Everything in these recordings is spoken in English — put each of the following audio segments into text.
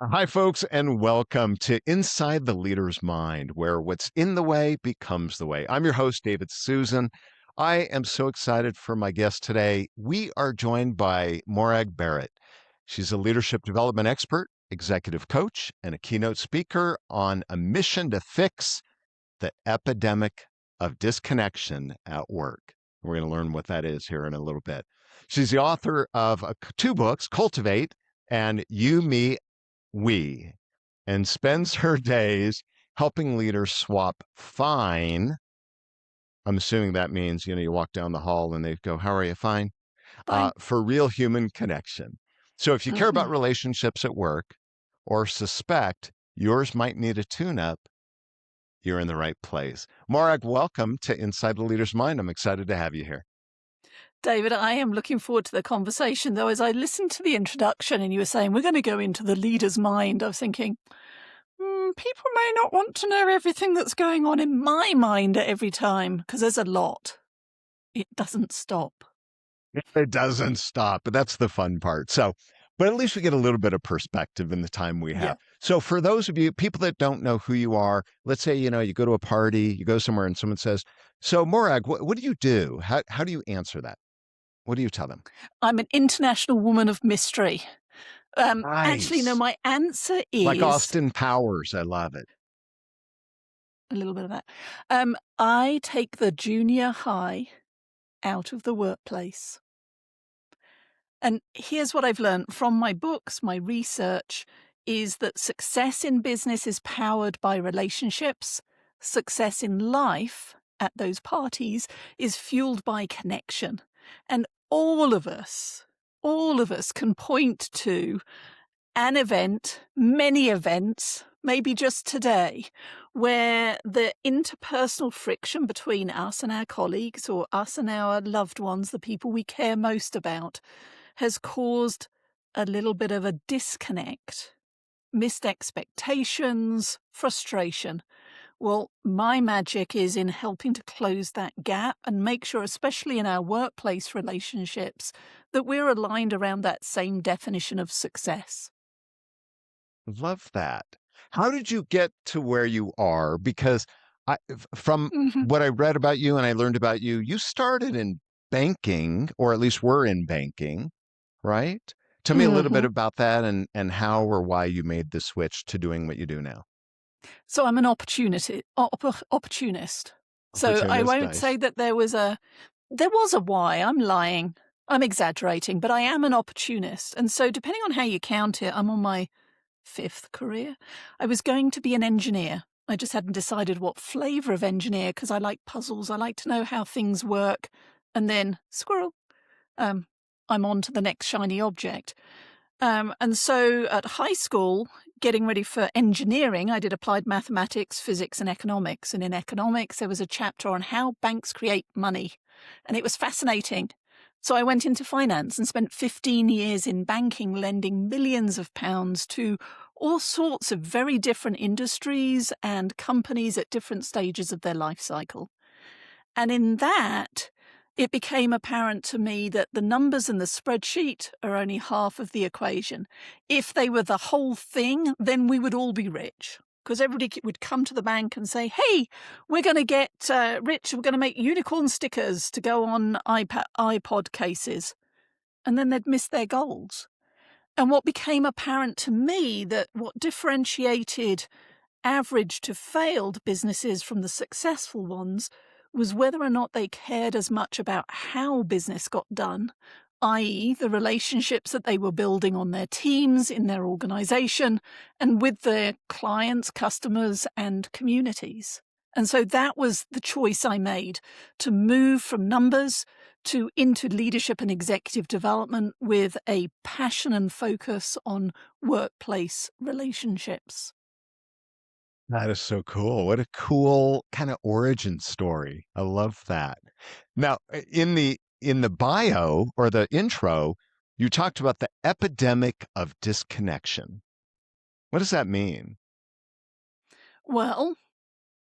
Hi, folks, and welcome to Inside the Leader's Mind, where what's in the way becomes the way. I'm your host, David Suson. I am so excited for my guest today. We are joined by Morag Barrett. She's a leadership development expert, executive coach, and a keynote speaker on a mission to fix the epidemic of disconnection at work. We're going to learn what that is here in a little bit. She's the author of two books, Cultivate and You, Me, We, and spends her days helping leaders swap fine. I'm assuming that means, you walk down the hall and they go, "How are you? Fine." Fine. For real human connection. So if you care about relationships at work or suspect yours might need a tune-up, you're in the right place. Morag, welcome to Inside the Leader's Mind. I'm excited to have you here. David, I am looking forward to the conversation, though. As I listened to the introduction and you were saying we're going to go into the leader's mind, I was thinking, people may not want to know everything that's going on in my mind at every time, because there's a lot. It doesn't stop. It doesn't stop, but that's the fun part. But at least we get a little bit of perspective in the time we have. Yeah. So for those of you, people that don't know who you are, let's say, you go to a party, you go somewhere and someone says, "So Morag, what do you do?" How do you answer that? What do you tell them? I'm an international woman of mystery. Actually, no, Nice. my answer Like is Austin Powers. I love it. a little bit of that. I take the junior high out of the workplace. And here's what I've learned from my books, my research, is that success in business is powered by relationships. Success in life at those parties is fueled by connection. And all of us can point to an event, many events, maybe just today, where the interpersonal friction between us and our colleagues or us and our loved ones, the people we care most about, has caused a little bit of a disconnect, missed expectations, frustration. Well, my magic is in helping to close that gap and make sure, especially in our workplace relationships, that we're aligned around that same definition of success. Love that. How did you get to where you are? Because from what I read about you and I learned about you, you started in banking, or at least were in banking, right? Tell me a little bit about that and how or why you made the switch to doing what you do now. So I'm an opportunist. So I Opportunist, won't say nice. that there was a why. I'm lying. I'm exaggerating, but I am an opportunist. And so depending on how you count it, I'm on my fifth career. I was going to be an engineer. I just hadn't decided what flavor of engineer because I like puzzles. I like to know how things work. And then squirrel. I'm on to the next shiny object. And so at high school, getting ready for engineering, I did applied mathematics, physics, and economics. And in economics, there was a chapter on how banks create money. And it was fascinating. So I went into finance and spent 15 years in banking, lending millions of pounds to all sorts of very different industries and companies at different stages of their life cycle. And in that, it became apparent to me that the numbers in the spreadsheet are only half of the equation. If they were the whole thing, then we would all be rich. Because everybody would come to the bank and say, "Hey, we're going to get rich. We're going to make unicorn stickers to go on iPod cases." And then they'd miss their goals. And what became apparent to me that what differentiated average to failed businesses from the successful ones was whether or not they cared as much about how business got done, i.e., the relationships that they were building on their teams, in their organization, and with their clients, customers, and communities. And so that was the choice I made, to move from numbers into leadership and executive development with a passion and focus on workplace relationships. That is so cool. What a cool kind of origin story. I love that. Now, in the bio or the intro, you talked about the epidemic of disconnection. What does that mean? Well,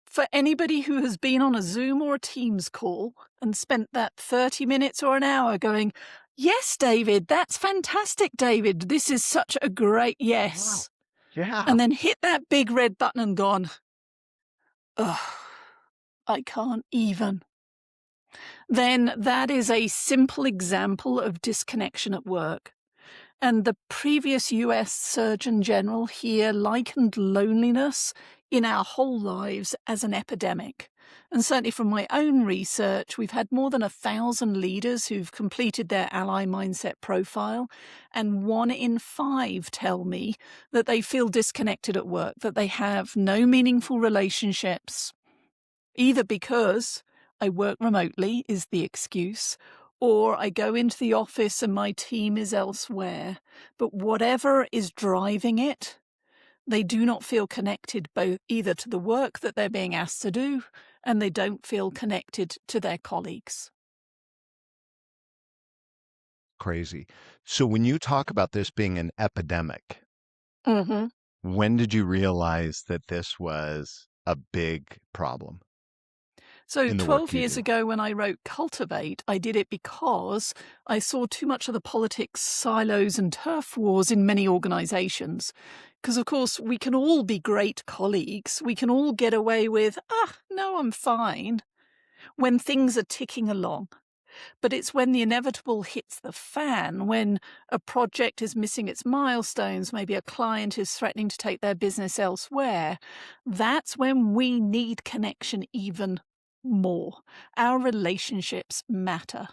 for anybody who has been on a Zoom or a Teams call and spent that 30 minutes or an hour going, "Yes, David, that's fantastic, David. This is such a great yes." Yeah. and then hit that big red button and gone, ugh, I can't even. Then that is a simple example of disconnection at work. And the previous US Surgeon General here likened loneliness in our whole lives as an epidemic. And certainly from my own research, we've had more than 1,000 leaders who've completed their ally mindset profile, and 1 in 5 tell me that they feel disconnected at work, that they have no meaningful relationships, either because I work remotely is the excuse, or I go into the office and my team is elsewhere. But whatever is driving it, they do not feel connected both either to the work that they're being asked to do, and they don't feel connected to their colleagues. Crazy. So when you talk about this being an epidemic, Mhm. when did you realize that this was a big problem So in the work 12 you years do? ago when I wrote Cultivate, I did it because I saw too much of the politics, silos, and turf wars in many organizations. Because, of course, we can all be great colleagues. We can all get away with, no, I'm fine, when things are ticking along. But it's when the inevitable hits the fan, when a project is missing its milestones, maybe a client is threatening to take their business elsewhere, that's when we need connection even more. Our relationships matter.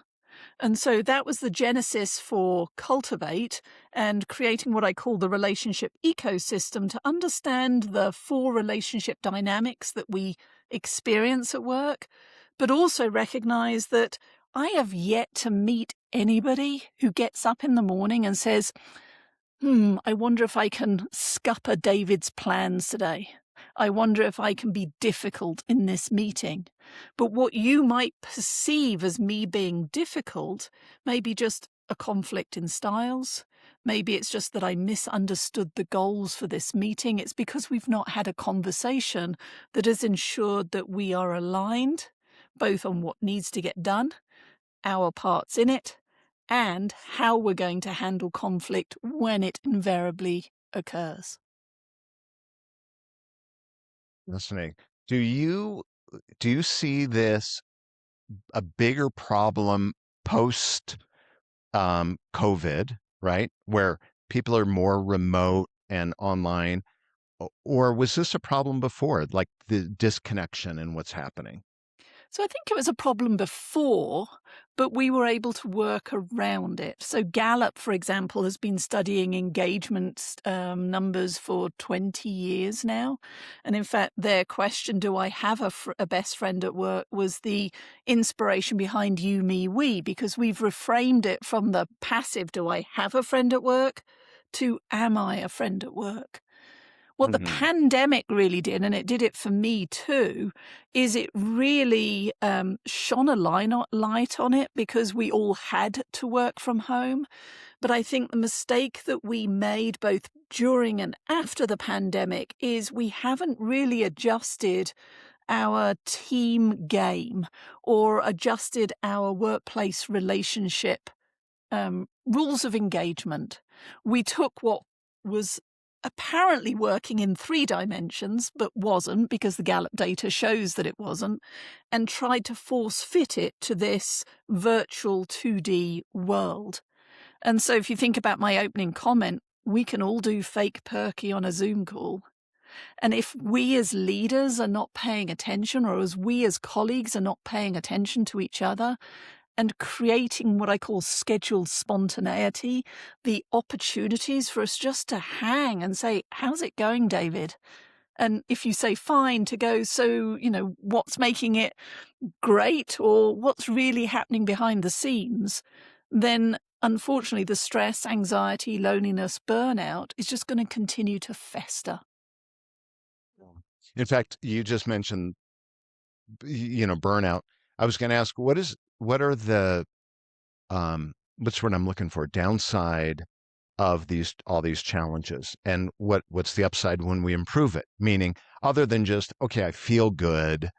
And so that was the genesis for Cultivate and creating what I call the relationship ecosystem to understand the 4 relationship dynamics that we experience at work, but also recognize that I have yet to meet anybody who gets up in the morning and says, I wonder if I can scupper David's plans today. I wonder if I can be difficult in this meeting. But what you might perceive as me being difficult may be just a conflict in styles. Maybe it's just that I misunderstood the goals for this meeting. It's because we've not had a conversation that has ensured that we are aligned, both on what needs to get done, our parts in it, and how we're going to handle conflict when it invariably occurs. Listening. Do you see this a bigger problem post COVID, right? Where people are more remote and online, or was this a problem before, like the disconnection and what's happening? So I think it was a problem before, but we were able to work around it. So Gallup, for example, has been studying engagement numbers for 20 years now. And in fact, their question, do I have a best friend at work, was the inspiration behind you, me, we, because we've reframed it from the passive, do I have a friend at work, to am I a friend at work? What the Hmm. pandemic really did, and it did it for me too, is it really shone a light on it because we all had to work from home. But I think the mistake that we made both during and after the pandemic is we haven't really adjusted our team game or adjusted our workplace relationship rules of engagement. We took what was apparently working in 3 dimensions, but wasn't because the Gallup data shows that it wasn't, and tried to force fit it to this virtual 2D world. And so if you think about my opening comment, we can all do fake perky on a Zoom call. And if we as leaders are not paying attention, or as we as colleagues are not paying attention to each other, and creating what I call scheduled spontaneity, the opportunities for us just to hang and say, how's it going, David? And if you say fine, to go, so, what's making it great or what's really happening behind the scenes, then unfortunately the stress, anxiety, loneliness, burnout is just going to continue to fester. In fact, you just mentioned, burnout. I was going to ask, what are the what's what I'm looking for, downside of all these challenges, and what's the upside when we improve it? Meaning, other than just, okay, I feel good,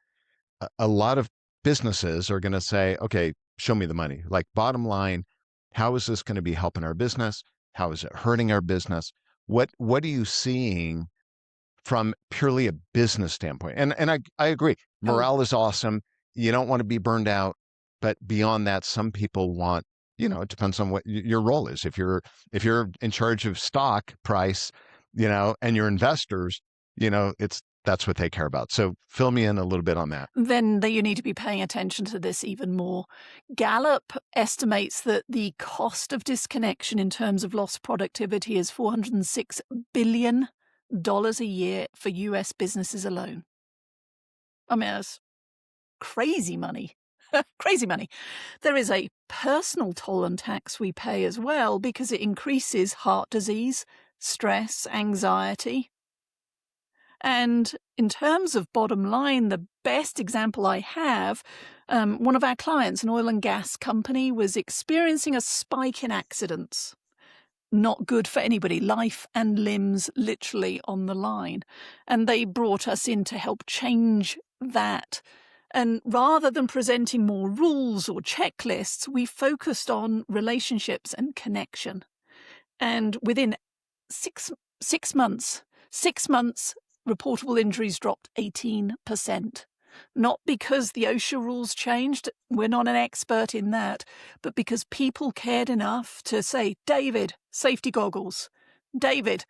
a lot of businesses are going to say, okay, show me the money. Like, bottom line, how is this going to be helping our business? How is it hurting our business? What are you seeing from purely a business standpoint? And I agree. Oh, Morale is awesome. You don't want to be burned out, but beyond that, some people want, it depends on what your role is. If you're in charge of stock price, and your investors, it's that's what they care about. So fill me in a little bit on that. then you need to be paying attention to this even more. Gallup estimates that the cost of disconnection in terms of lost productivity is $406 billion a year for US businesses alone. I mean, that's crazy money. Crazy money. There is a personal toll and tax we pay as well because it increases heart disease, stress, anxiety. And in terms of bottom line, the best example I have, one of our clients, an oil and gas company, was experiencing a spike in accidents. Not good for anybody, life and limbs literally on the line. And they brought us in to help change that. And rather than presenting more rules or checklists, we focused on relationships and connection. And within six months, reportable injuries dropped 18%. Not because the OSHA rules changed, we're not an expert in that, but because people cared enough to say, David, safety goggles. David,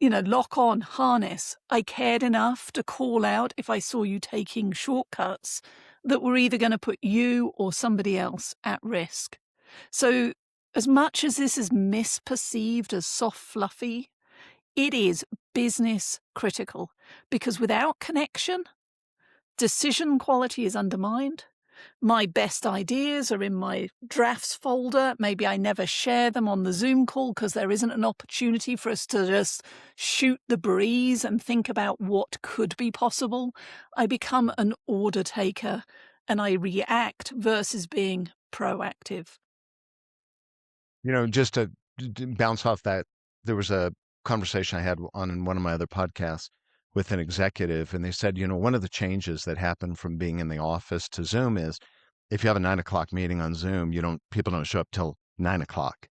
lock on, harness. I cared enough to call out if I saw you taking shortcuts that were either going to put you or somebody else at risk. So, as much as this is misperceived as soft fluffy, it is business critical because without connection, decision quality is undermined. My best ideas are in my drafts folder. Maybe I never share them on the Zoom call because there isn't an opportunity for us to just shoot the breeze and think about what could be possible. I become an order taker and I react versus being proactive. Just to bounce off that, there was a conversation I had on one of my other podcasts with an executive, and they said, one of the changes that happened from being in the office to Zoom is if you have a 9 o'clock meeting on Zoom, people don't show up till 9 o'clock.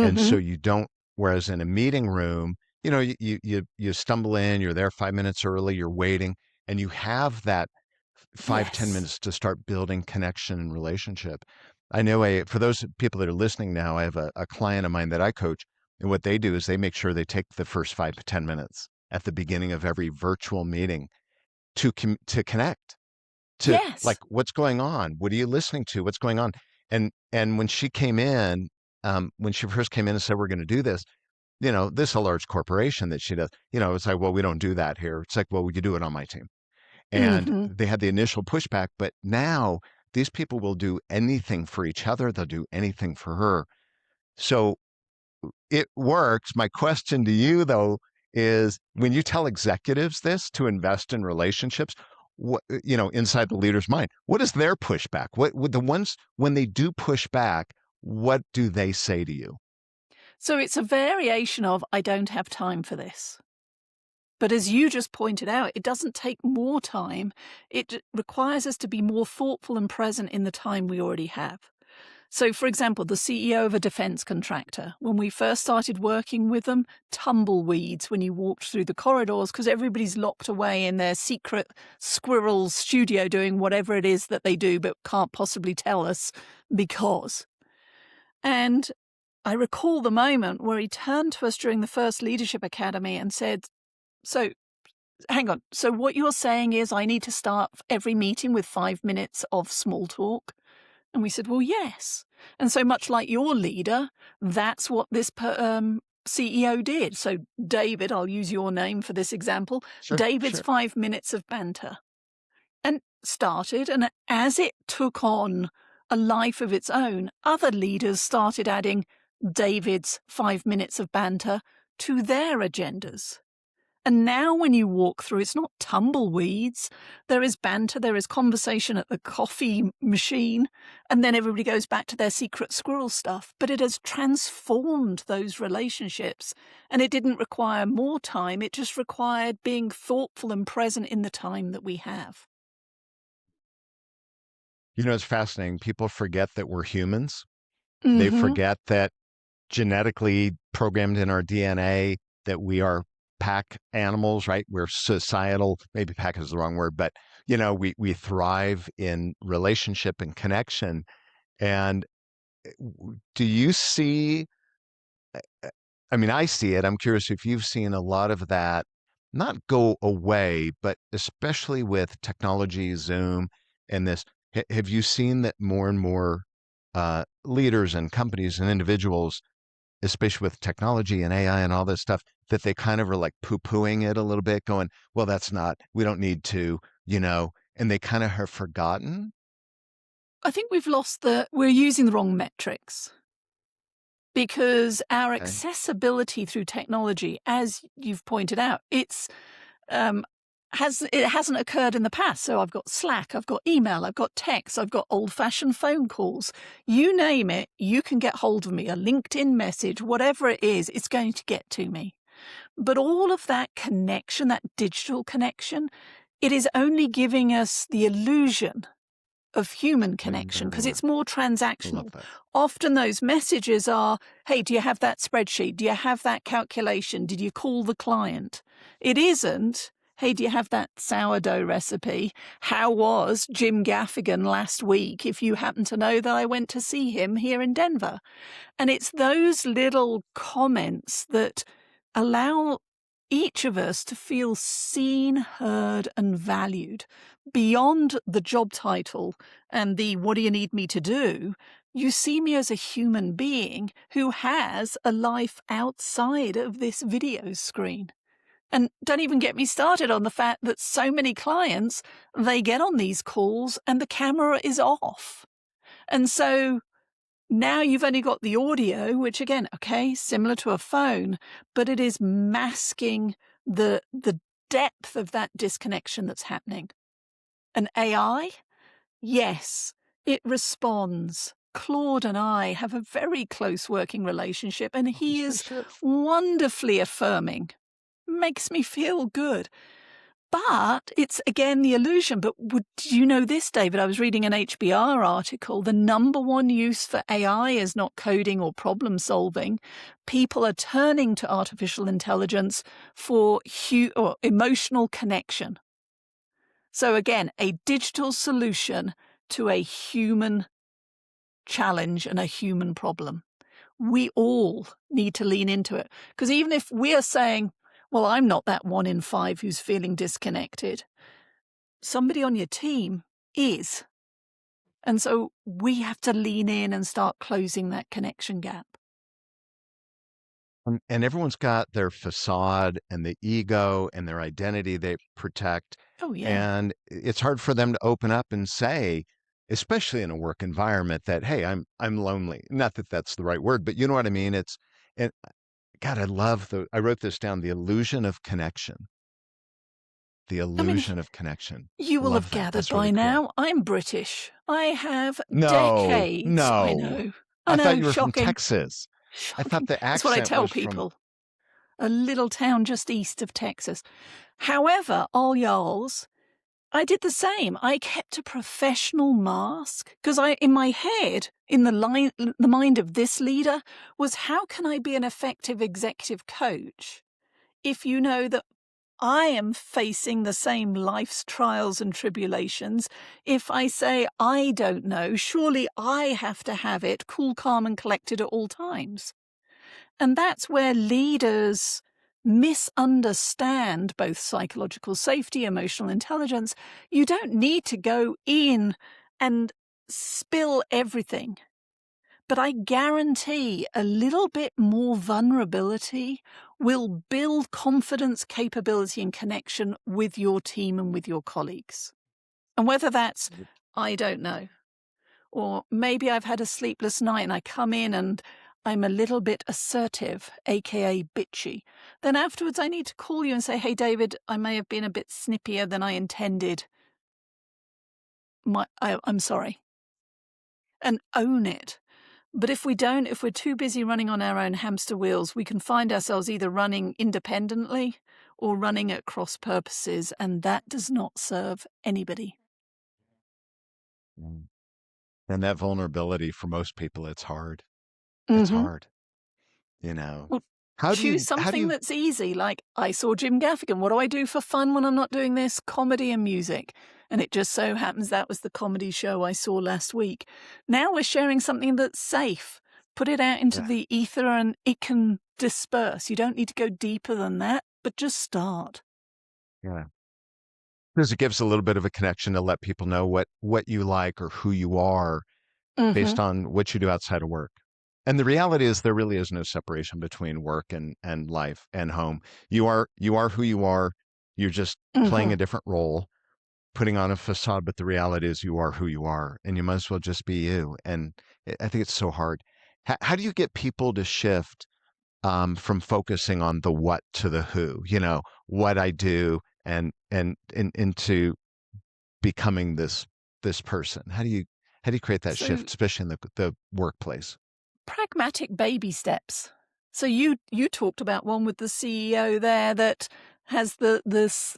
And Mm-hmm. so you don't, whereas in a meeting room, you stumble in, you're there 5 minutes early, you're waiting, and you have that 5, 10 minutes Yes. to start building connection and relationship. I know for those people that are listening now, I have a client of mine that I coach, and what they do is they make sure they take the first 5 to 10 minutes at the beginning of every virtual meeting to connect, to like, Yes. what's going on? What are you listening to? What's going on? And when she came in, when she first came in and said we're going to do this, this is a large corporation that she does. It's like, well, we don't do that here. It's like, well, we could do it on my team. And Mm-hmm. they had the initial pushback, but now these people will do anything for each other. They'll do anything for her. So it works. My question to you, though, is when you tell executives this to invest in relationships, inside the leader's mind, what is their pushback? What would the ones when they do push back, what do they say to you? So it's a variation of, I don't have time for this. But as you just pointed out, it doesn't take more time. It requires us to be more thoughtful and present in the time we already have. So, for example, the CEO of a defense contractor, when we first started working with them, tumbleweeds when you walked through the corridors because everybody's locked away in their secret squirrel studio doing whatever it is that they do but can't possibly tell us because. And I recall the moment where he turned to us during the first Leadership Academy and said, So, hang on. So, what you're saying is I need to start every meeting with 5 minutes of small talk? And we said, well, yes. And so much like your leader, that's what this CEO did. So, David, I'll use your name for this example, Sure, David's sure. 5 minutes of banter. And started, and as it took on a life of its own, other leaders started adding David's 5 minutes of banter to their agendas. And now when you walk through, it's not tumbleweeds. There is banter, there is conversation at the coffee machine, and then everybody goes back to their secret squirrel stuff. But it has transformed those relationships, and it didn't require more time. It just required being thoughtful and present in the time that we have. It's fascinating. People forget that we're humans. They Mm-hmm. forget that genetically programmed in our DNA that we are pack animals, right? We're societal, maybe pack is the wrong word, but we thrive in relationship and connection. And do you see, I mean, I see it. I'm curious if you've seen a lot of that not go away, but especially with technology, Zoom, and this, have you seen that more and more leaders and companies and individuals, especially with technology and AI and all this stuff, that they kind of are like poo-pooing it a little bit, going, well, we don't need to, and they kind of have forgotten? I think we're using the wrong metrics because our Okay. accessibility through technology, as you've pointed out, um, it hasn't occurred in the past. So I've got Slack, I've got email, I've got text, I've got old-fashioned phone calls. You name it, you can get hold of me. A LinkedIn message, whatever it is, it's going to get to me. But all of that connection, that digital connection, it is only giving us the illusion of human connection because it's more I love transactional. that. Often those messages are, hey, do you have that spreadsheet? Do you have that calculation? Did you call the client? It isn't, hey, do you have that sourdough recipe? How was Jim Gaffigan last week if you happen to know that I went to see him here in Denver? And it's those little comments that allow each of us to feel seen, heard, and valued beyond the job title and the what do you need me to do. You see me as a human being who has a life outside of this video screen. And don't even get me started on the fact that so many clients, they get on these calls and the camera is off. And so now you've only got the audio, which again, okay, similar to a phone, but it is masking the depth of that disconnection that's happening. And AI, yes, it responds. Claude and I have a very close working relationship, and he is wonderfully affirming. Makes me feel good. But it's, again, the illusion. But would you know this, David? I was reading an HBR article. The number one use for AI is not coding or problem solving. People are turning to artificial intelligence for or emotional connection. So again, a digital solution to a human challenge and a human problem. We all need to lean into it. Because even if we're saying, well, I'm not that 1 in 5 who's feeling disconnected, somebody on your team is. And so we have to lean in and start closing that connection gap. And everyone's got their facade and the ego and their identity they protect. Oh, yeah. And it's hard for them to open up and say, especially in a work environment, that, hey, I'm lonely. Not that that's the right word, but you know what I mean? And God, I wrote this down, the illusion of connection. The I mean, illusion of connection. you will have Love that. gathered That's by really cool. now, I'm British. I have No, decades. I no. know. I I thought know, you were from shocking. Texas. I thought Shocking. the That's what I accent tell was from, people. A little town just east of Texas. However, all y'alls, I did the same. I kept a professional mask because in my head, in the mind of this leader, was how can I be an effective executive coach if you know that I am facing the same life's trials and tribulations? If I say I don't know, surely I have to have it cool, calm, and collected at all times. And that's where leaders misunderstand both psychological safety, emotional intelligence. You don't need to go in and spill everything. But I guarantee a little bit more vulnerability will build confidence, capability, and connection with your team and with your colleagues. And whether that's, I don't know, or maybe I've had a sleepless night and I come in and I'm a little bit assertive, aka bitchy. Then afterwards I need to call you and say, hey, David, I may have been a bit snippier than I intended. I'm sorry. And own it. But if we don't, if we're too busy running on our own hamster wheels, we can find ourselves either running independently or running at cross purposes, and that does not serve anybody. Mm. And that vulnerability for most people, it's hard. It's Mm-hmm. hard, you know. Well, How do Choose how do something you that's easy, like I saw Jim Gaffigan. What do I do for fun when I'm not doing this? Comedy and music. And it just so happens that was the comedy show I saw last week. Now we're sharing something that's safe. Put it out into Yeah, the ether and it can disperse. You don't need to go deeper than that, but just start. yeah. Because it gives a little bit of a connection to let people know what you like or who you are Mm-hmm. based on what you do outside of work. And the reality is there really is no separation between work and life and home. You are who you are. You're just playing Mm-hmm. a different role, putting on a facade, but the reality is you are who you are, and you might as well just be you. And I think it's so hard. How do you get people to shift from focusing on the what to the who? You know, what I do and into becoming this person. How do you create that So shift, especially in the workplace? pragmatic baby steps. So you talked about one with the CEO there that has the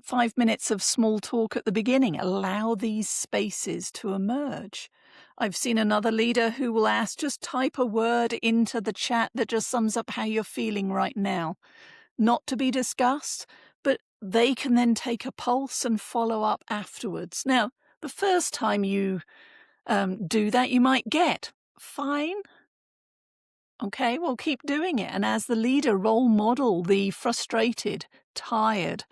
5 minutes of small talk at the beginning. Allow these spaces to emerge. I've seen another leader who will ask, just type a word into the chat that just sums up how you're feeling right now. Not to be discussed, but they can then take a pulse and follow up afterwards. Now, the first time you do that, you might get fine. Okay, well, keep doing it. And as the leader, role model the frustrated, tired,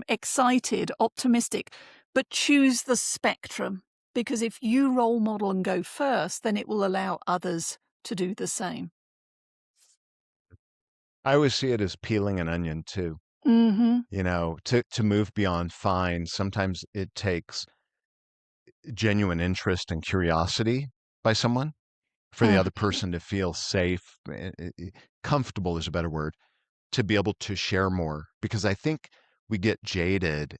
excited, optimistic, but choose the spectrum. Because if you role model and go first, then it will allow others to do the same. I always see it as peeling an onion too. Mm-hmm. You know, to move beyond fine, sometimes it takes genuine interest and curiosity by someone for the other Mm-hmm. person to feel safe, comfortable is a better word, to be able to share more. Because I think we get jaded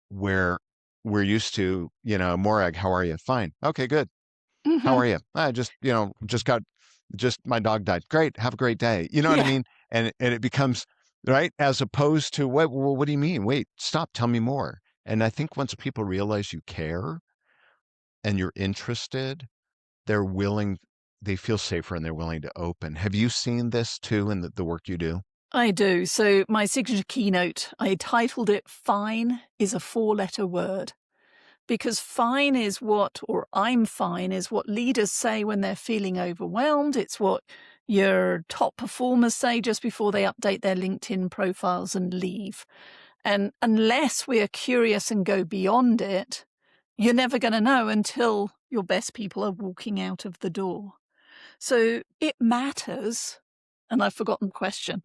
where we're used to, Morag, how are you? Fine. Okay, good. How Mm-hmm. are you? I just, just my dog died. Great. Have a great day. You know what I Yeah, mean? And it becomes right as opposed to what do you mean? Wait, stop. Tell me more. And I think once people realize you care and you're interested, they're willing, they feel safer and they're willing to open. Have you seen this too in the work you do? I do. So my signature keynote, I titled it "Fine is a 4-letter word." Because fine is what, or I'm fine, is what leaders say when they're feeling overwhelmed. It's what your top performers say just before they update their LinkedIn profiles and leave. And unless we are curious and go beyond it, you're never going to know until your best people are walking out of the door. So it matters. And I've forgotten the question.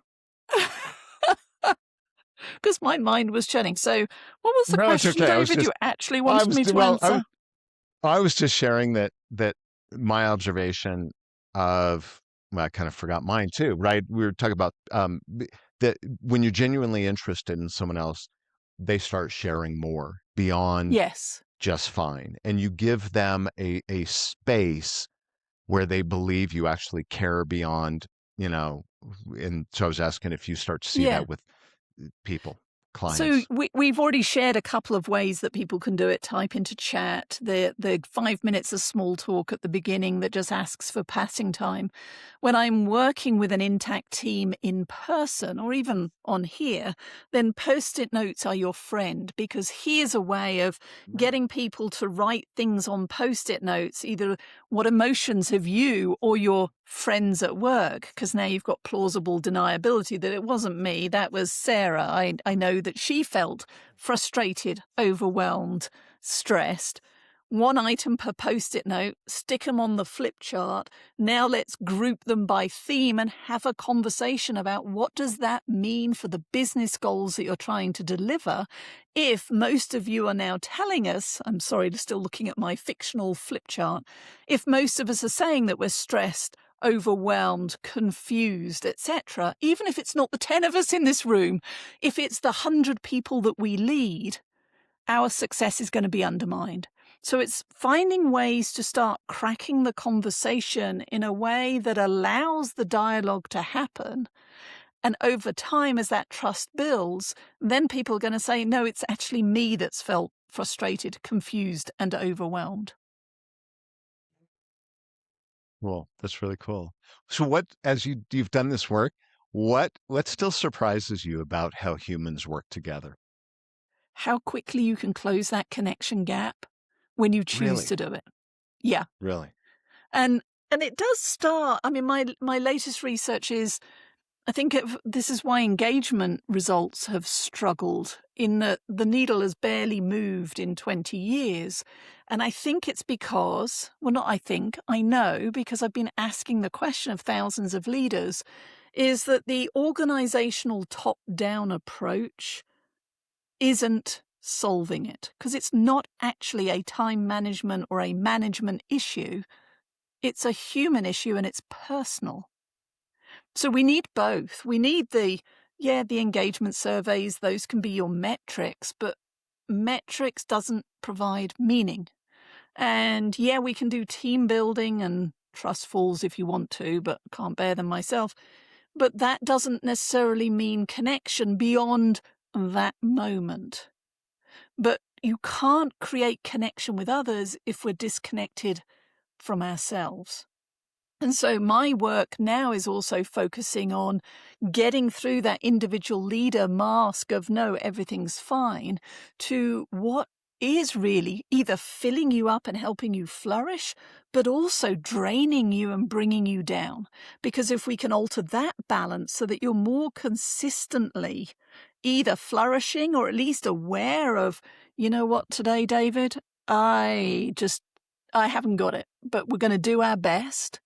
Because my mind was churning. So, what was the No, it's question, okay. David, you actually I wanted was, me to well, answer? I was just sharing that my observation of, well, I kind of forgot mine too, right? We were talking about that when you're genuinely interested in someone else, they start sharing more beyond Yes. just fine, and you give them a space where they believe you actually care beyond, you know. And so I was asking if you start to see Yeah. that with people, So clients. we've already shared a couple of ways that people can do it. Type into chat the 5 minutes of small talk at the beginning that just asks for passing time. When I'm working with an intact team in person or even on here, then post-it notes are your friend, because here's a way of getting people to write things on post-it notes, either what emotions have you or your friends at work, because now you've got plausible deniability that it wasn't me, that was Sarah. I know that she felt frustrated, overwhelmed, stressed. One item per post-it note, stick them on the flip chart. Now let's group them by theme and have a conversation about what does that mean for the business goals that you're trying to deliver. If most of you are now telling us, I'm sorry, still looking at my fictional flip chart, if most of us are saying that we're stressed, overwhelmed, confused, etc., even if it's not the 10 of us in this room, if it's the 100 people that we lead, our success is going to be undermined. So it's finding ways to start cracking the conversation in a way that allows the dialogue to happen. And over time, as that trust builds, then people are going to say, no, it's actually me that's felt frustrated, confused, and overwhelmed. Well, that's really cool. So what, as you've done this work, What still surprises you about how humans work together? How quickly you can close that connection gap when you choose Really? to do it. Yeah. Really? And it does start. I mean, my latest research is I think this is why engagement results have struggled in that the needle has barely moved in 20 years. And I think it's because, well, not I think, I know because I've been asking the question of thousands of leaders, is that the organizational top down approach isn't solving it because it's not actually a time management or a management issue. It's a human issue and it's personal. So we need both. We need the engagement surveys, those can be your metrics, but metrics doesn't provide meaning. And yeah, we can do team building and trust falls if you want to, but can't bear them myself. But that doesn't necessarily mean connection beyond that moment. But you can't create connection with others if we're disconnected from ourselves. And so my work now is also focusing on getting through that individual leader mask of no, everything's fine, to what is really either filling you up and helping you flourish, but also draining you and bringing you down. Because if we can alter that balance so that you're more consistently either flourishing or at least aware of, you know what, today, David, I haven't got it, but we're going to do our best.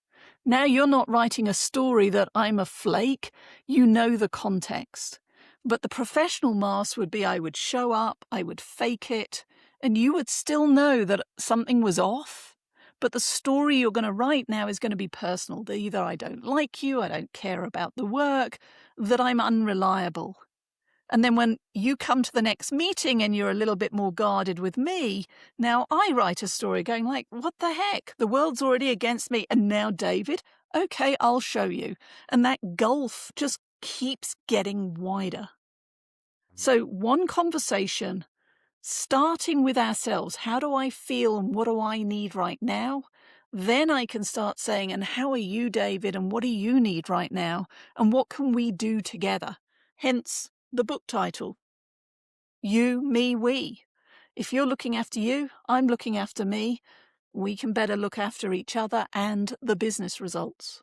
Now you're not writing a story that I'm a flake. You know the context. But the professional mask would be I would show up, I would fake it, and you would still know that something was off. But the story you're going to write now is going to be personal. Either I don't like you, I don't care about the work, that I'm unreliable. And then when you come to the next meeting and you're a little bit more guarded with me, now I write a story going like, what the heck? The world's already against me. And now, David, okay, I'll show you. And that gulf just keeps getting wider. So one conversation, starting with ourselves, how do I feel and what do I need right now? Then I can start saying, and how are you, David, and what do you need right now? And what can we do together? Hence the book title. You, me, we. If you're looking after you, I'm looking after me. We can better look after each other and the business results.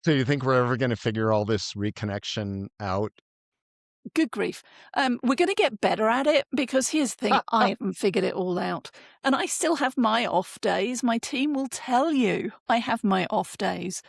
So you think we're ever going to figure all this reconnection out? Good grief. We're going to get better at it because here's the thing, I haven't figured it all out. And I still have my off days. My team will tell you I have my off days.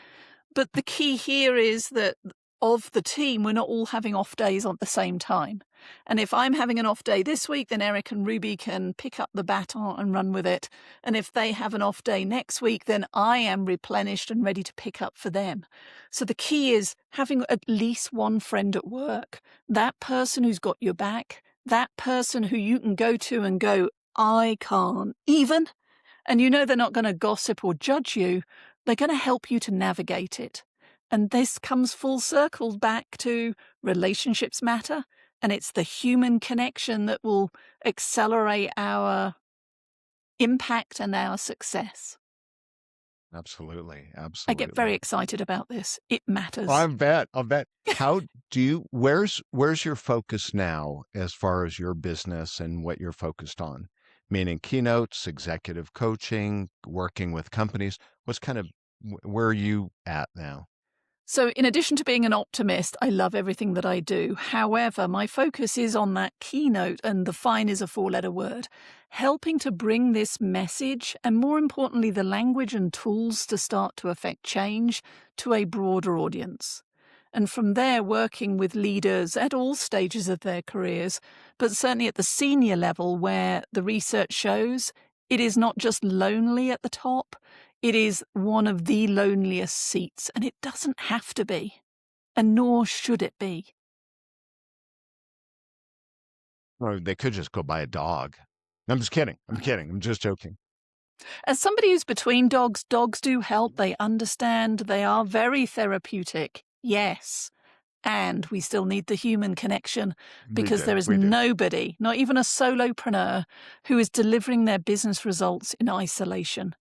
But the key here is that of the team, we're not all having off days at the same time. And if I'm having an off day this week, then Eric and Ruby can pick up the baton and run with it. And if they have an off day next week, then I am replenished and ready to pick up for them. So the key is having at least one friend at work, that person who's got your back, that person who you can go to and go, I can't even. And you know they're not going to gossip or judge you. They're going to help you to navigate it. And this comes full circle back to relationships matter. And it's the human connection that will accelerate our impact and our success. Absolutely. I Absolutely. get very excited about this. It matters. I'll bet. Where's your focus now as far as your business and what you're focused on? Meaning keynotes, executive coaching, working with companies. Where are you at now? So in addition to being an optimist, I love everything that I do. However, my focus is on that keynote, and the fine is a 4-letter word, helping to bring this message and more importantly, the language and tools to start to affect change to a broader audience. And from there, working with leaders at all stages of their careers, but certainly at the senior level where the research shows it is not just lonely at the top, it is one of the loneliest seats, and it doesn't have to be, and nor should it be. Or they could just go buy a dog. I'm just kidding. I'm kidding. I'm just joking. As somebody who's between dogs, dogs do help. They understand. They are very therapeutic. Yes. And we still need the human connection because there is We do. nobody, not even a solopreneur, who is delivering their business results in isolation.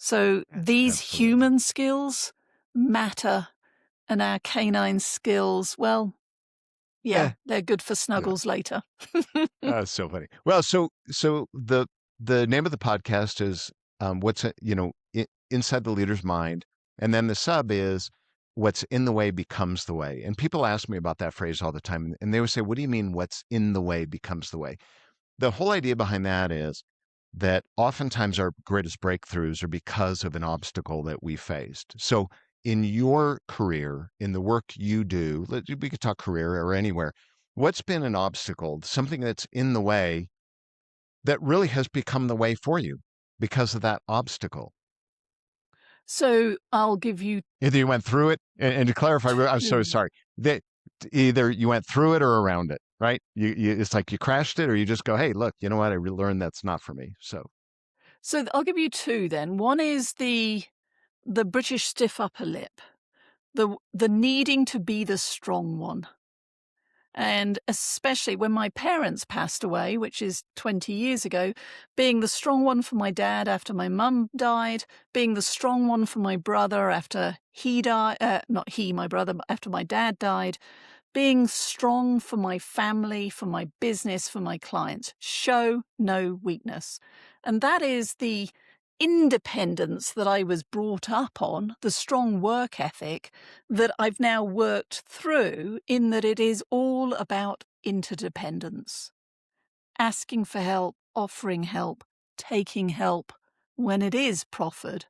So these Absolutely. human skills matter, And our canine skills, well, Eh, yeah, they're good for yeah. snuggles later. So funny. Well, so the name of the podcast is what's inside the leader's mind, and then the sub is what's in the way becomes the way. And people ask me about that phrase all the time, and they would say, "What do you mean? What's in the way becomes the way?" The whole idea behind that is that oftentimes our greatest breakthroughs are because of an obstacle that we faced. So in your career, in the work you do, we could talk career or anywhere, what's been an obstacle, something that's in the way that really has become the way for you because of that obstacle? So I'll give you Either you went through it, and to clarify, I'm so two. sorry that either you went through it or around it, right? It's like you crashed it, or you just go, "Hey, look, you know what? I learned that's not for me." So So I'll give you two then. One is the British stiff upper lip, the needing to be the strong one. And especially when my parents passed away, which is 20 years ago, being the strong one for my dad after my mum died, being the strong one for my brother after he died, not he, my brother, but after my dad died, being strong for my family, for my business, for my clients. Show no weakness. And that is the independence that I was brought up on, the strong work ethic that I've now worked through, in that it is all about interdependence. Asking for help, offering help, taking help when it is proffered.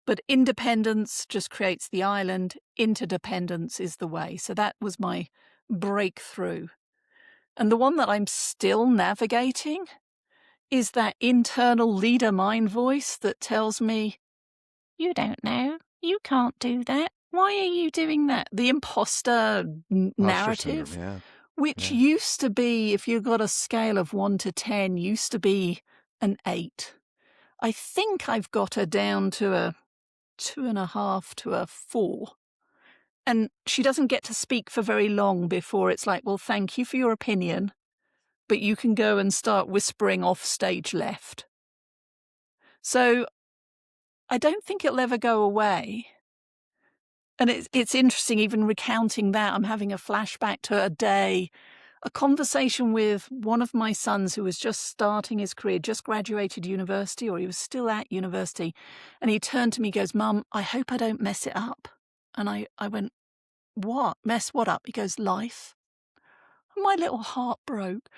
But independence just creates the island. Interdependence is the way. So that was my breakthrough. And the one that I'm still navigating is that internal leader mind voice that tells me, you don't know, you can't do that. Why are you doing that? The imposter imposter syndrome, narrative, yeah, which yeah. used to be, if you got a scale of 1 to 10, used to be an 8. I think I've got her down to a 2.5 to a 4. And she doesn't get to speak for very long before it's like, well, thank you for your opinion, but you can go and start whispering off stage left. So I don't think it'll ever go away. And it's interesting, even recounting that, I'm having a flashback to a day, a conversation with one of my sons who was just starting his career, just graduated university, or he was still at university. And he turned to me, goes, Mum, I hope I don't mess it up. And I went, what? Mess what up? He goes, life. And my little heart broke.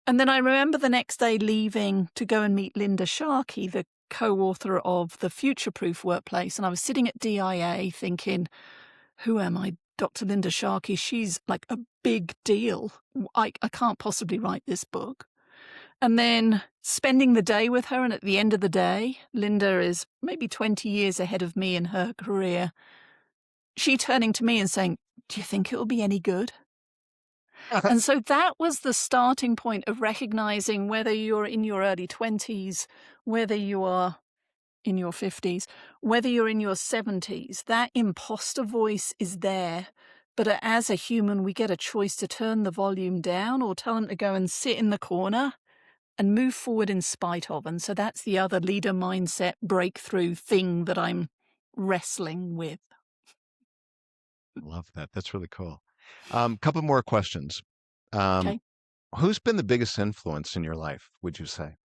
And then I remember the next day leaving to go and meet Linda Sharkey, the co-author of The Future-Proof Workplace. And I was sitting at DIA thinking, who am I? Dr. Linda Sharkey, she's like a big deal. I can't possibly write this book. And then spending the day with her, and at the end of the day, Linda is maybe 20 years ahead of me in her career. She turning to me and saying, do you think it will be any good? And so that was the starting point of recognizing, whether you're in your early 20s, whether you are in your 50s, whether you're in your 70s, that imposter voice is there. But as a human, we get a choice to turn the volume down or tell them to go and sit in the corner and move forward in spite of. And so that's the other leader mindset breakthrough thing that I'm wrestling with. Love that. That's really cool. Couple more questions. Um, Okay. who's been the biggest influence in your life, would you say?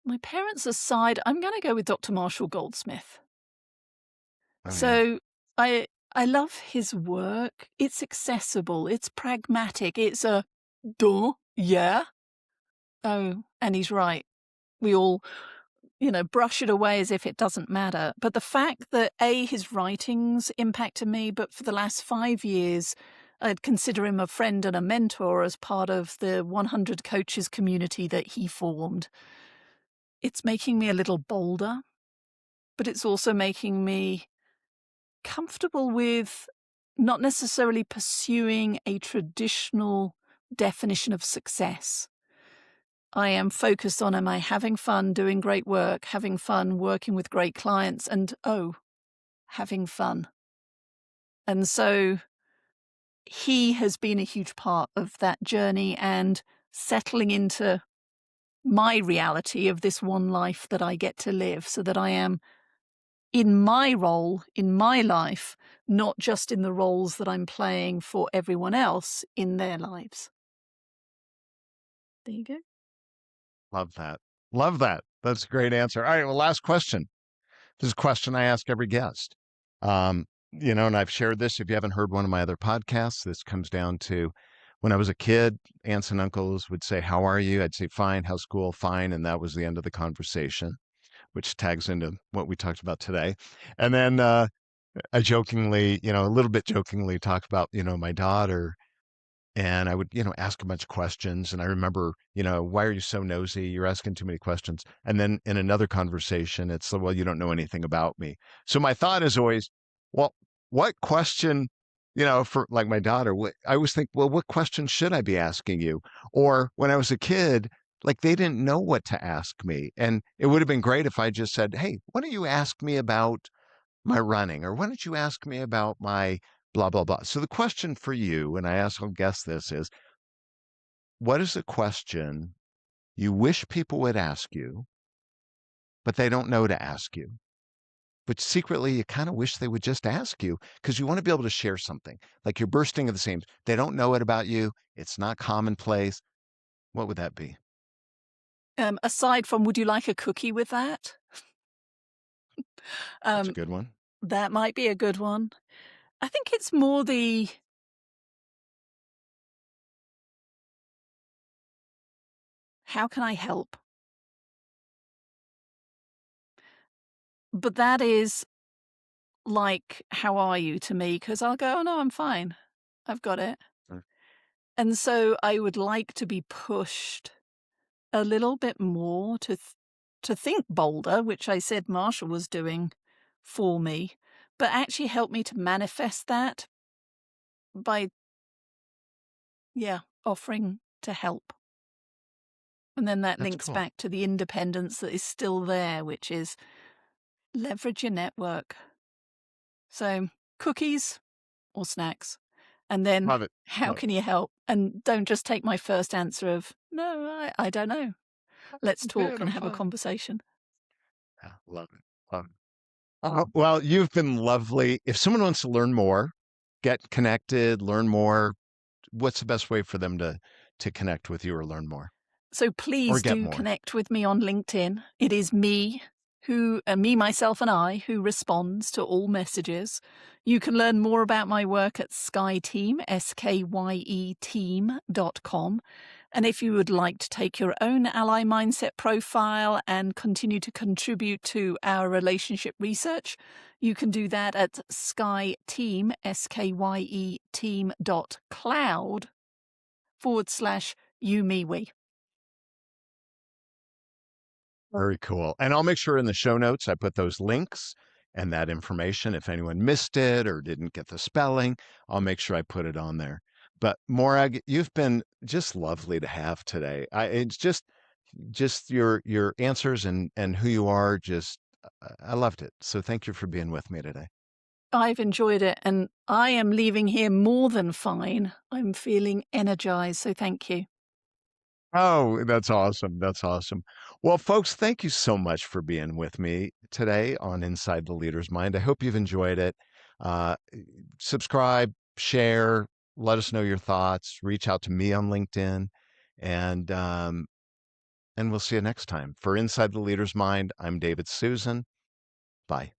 My parents aside, I'm going to go with Dr. Marshall Goldsmith. Oh yeah. So I love his work. It's accessible. It's pragmatic. It's a duh, yeah. Oh, and he's right. We all, brush it away as if it doesn't matter. But the fact that his writings impacted me, but for the last 5 years, I'd consider him a friend and a mentor as part of the 100 coaches community that he formed. It's making me a little bolder, but it's also making me comfortable with not necessarily pursuing a traditional definition of success. I am focused on, am I having fun doing great work, having fun working with great clients, and having fun. And so he has been a huge part of that journey and settling into my reality of this one life that I get to live, so that I am in my role, in my life, not just in the roles that I'm playing for everyone else in their lives. There you go. Love that. Love that. That's a great answer. All right. Well, last question. This is a question I ask every guest. And I've shared this. If you haven't heard one of my other podcasts, this comes down to when I was a kid, aunts and uncles would say, "How are you?" I'd say, "Fine." "How's school?" "Fine." And that was the end of the conversation, which tags into what we talked about today. And then I jokingly, a little bit jokingly talk about, my daughter, and I would, ask a bunch of questions. And I remember, "Why are you so nosy? You're asking too many questions." And then in another conversation, it's, "Well, you don't know anything about me." So my thought is always, well, what question, for like my daughter, I always think, well, what question should I be asking you? Or when I was a kid, like they didn't know what to ask me. And it would have been great if I just said, "Hey, why don't you ask me about my running, or why don't you ask me about my blah, blah, blah." So the question for you, and I ask all guess this, is what is a question you wish people would ask you, but they don't know to ask you? But secretly, you kind of wish they would just ask you because you want to be able to share something. Like you're bursting at the seams. They don't know it about you. It's not commonplace. What would that be? Aside from, would you like a cookie with that? That's a Um, good one. that might be a good one. I think it's more the how can I help? But that is like, how are you to me? Because I'll go, oh no, I'm fine. I've got it. Mm. And so I would like to be pushed a little bit more to think bolder, which I said Marshall was doing for me, but actually help me to manifest that by, yeah, offering to help. And then that That's links cool. back to the independence that is still there, which is leverage your network. So cookies or snacks. And then Love it. how Love it. can you help? And don't just take my first answer of, no, I don't know. Let's I'm talk good. and I'm have a fine. conversation. Yeah, love it. Love it. Well, you've been lovely. If someone wants to learn more, get connected, learn more, what's the best way for them to connect with you or learn more So or please get do more? connect with me on LinkedIn. It is me, myself, and I who responds to all messages. You can learn more about my work at SkyeTeam, SKYE team.com. And if you would like to take your own ally mindset profile and continue to contribute to our relationship research, you can do that at SkyeTeam, SKYE team.cloud/you, me, we. Very cool. And I'll make sure in the show notes I put those links and that information. If anyone missed it or didn't get the spelling, I'll make sure I put it on there. But Morag, you've been just lovely to have today. It's just your answers and who you are. Just I loved it. So thank you for being with me today. I've enjoyed it, and I am leaving here more than fine. I'm feeling energized, so thank you. Oh, that's awesome. That's awesome. Well, folks, thank you so much for being with me today on Inside the Leader's Mind. I hope you've enjoyed it. Uh, Subscribe, share, let us know your thoughts, reach out to me on LinkedIn, and and we'll see you next time. For Inside the Leader's Mind, I'm David Susan. Bye.